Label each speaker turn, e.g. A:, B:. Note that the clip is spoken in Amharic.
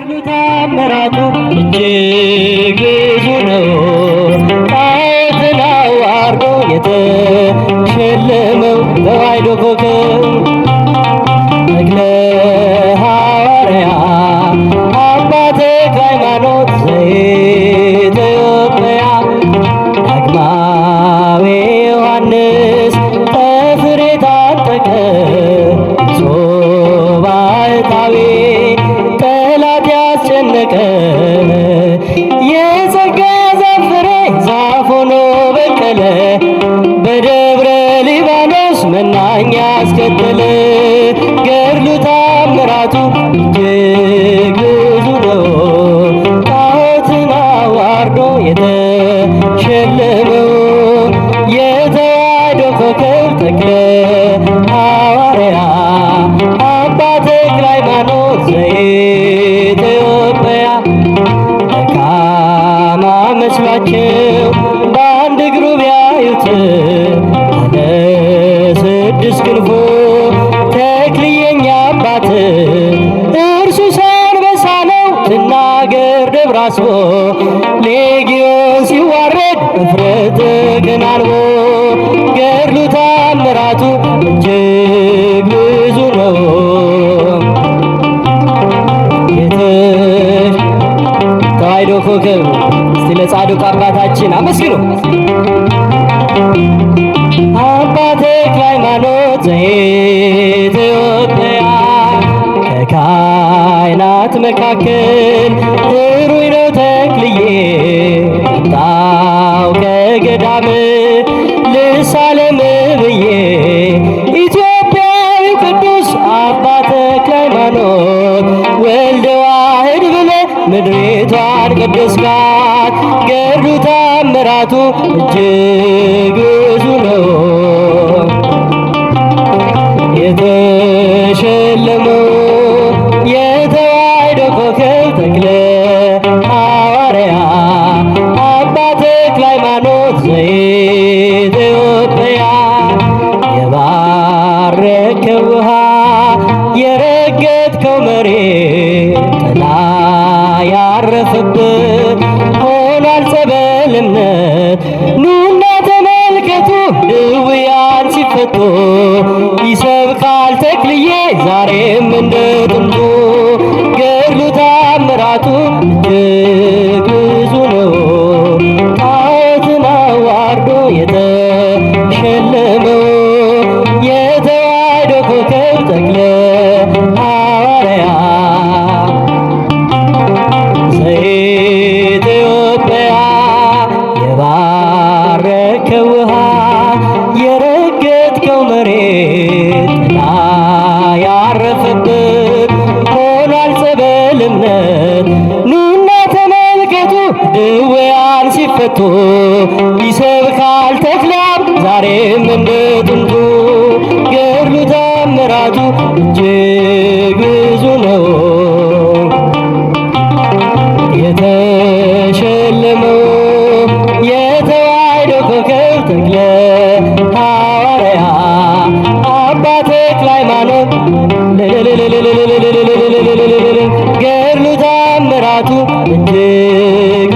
A: ገድሉ ታምራቱ እጅግ ብዙ ነው። ጣዖትን አዋርዶ የተሸለመው ተዋሕዶ ኮከብ ተክለ ሐዋርያ አባ ተክለ ሃይማኖት ዘኢትዮጵያ ዳግማዊ ዮሐንስ ጠፍር የታጠቀ ጾባሕታዊ ጠላት ያስጨነቀ የጸጋ ዛፍ ፍሬ ዛፍ ሆኖ በቀለ በደብረ ሊባኖስ መናኛ አስከተለ። ገድሉ ታምራቱ እጅግ ብዙ ነው። ጣዖትን አዋርዶ የተሸለመው የተዋሕዶ ኮከብ ተክለ ሐዋርያ አባ ተክለ ሃይማኖት ዘኢትዮጵያ ደካማ መስሏቸው በአንድ እግሩ ቢያዩት ባለ ስድስት ክንፉ ተክልየኛ አባት እርሱ አንበሳ ነው ትናገር ደብረ አስቦ ሌጊዮን ሲዋረድ እፍረት ተከናንቦ ገድሉ ታምራቱ እጅግ ብዙ ነው። ተዋሕዶ ኮከብ እስቲ ለጻድቁ አባታችን አመስግኑ። አባ ተክለ ሃይማኖት ዘኢትዮጵያ ከካህናት መካከል ሕሩይ ነው ተክልዬ መጣው ከገዳም ልሳለም ብዬ ኢትዮጵያዊው ቅዱስ አባ ተክለ ሃይማኖት ወልደ ዋሕድ ብለህ ምድሪቷን ቀደስካት። ገድሉ ታምራቱ እጅግ ብዙ ነው። የተሸለመው የተዋሕዶ ኮከብ ተክለ ሐዋርያ አባ ተክለ ሃይማኖት ዘኢትዮጵያ የባረከው ውሃ የረገጥከው መሬት ጥላ ያረፈበት ሆኗል ጸበል እምነት ኑና ተመልከቱ ድውያን ሲፈቱ ይሰብካል ተክልዬ ዛሬም እንደ ጥንቱ። ገድሉ ታምራቱ እጅግ ብዙ ነው። ጣዖትን አዋርዶ የተሸለመው የተዋሕዶ ኮከብ ተክለ ሐዋርያ ዘኢትዮጵያ የባረከው ውሃ የረገጥከው መሬት ጥላ ያረፈበት ሆኗል ጸበል እምነት ኑና ተመልከቱ ድውያን ሲፈቱ ይሰብካል ተክለአብ ዛሬም እንደ ጥንቱ። ገድሉ ታምራቱ እጅግ ብዙ ነው። የተሸለመው የተዋሕዶ ኮከብ ተክለ ሐዋርያ አባ ተክለ ሃይማኖት ገድሉ ታምራቱ እጅግ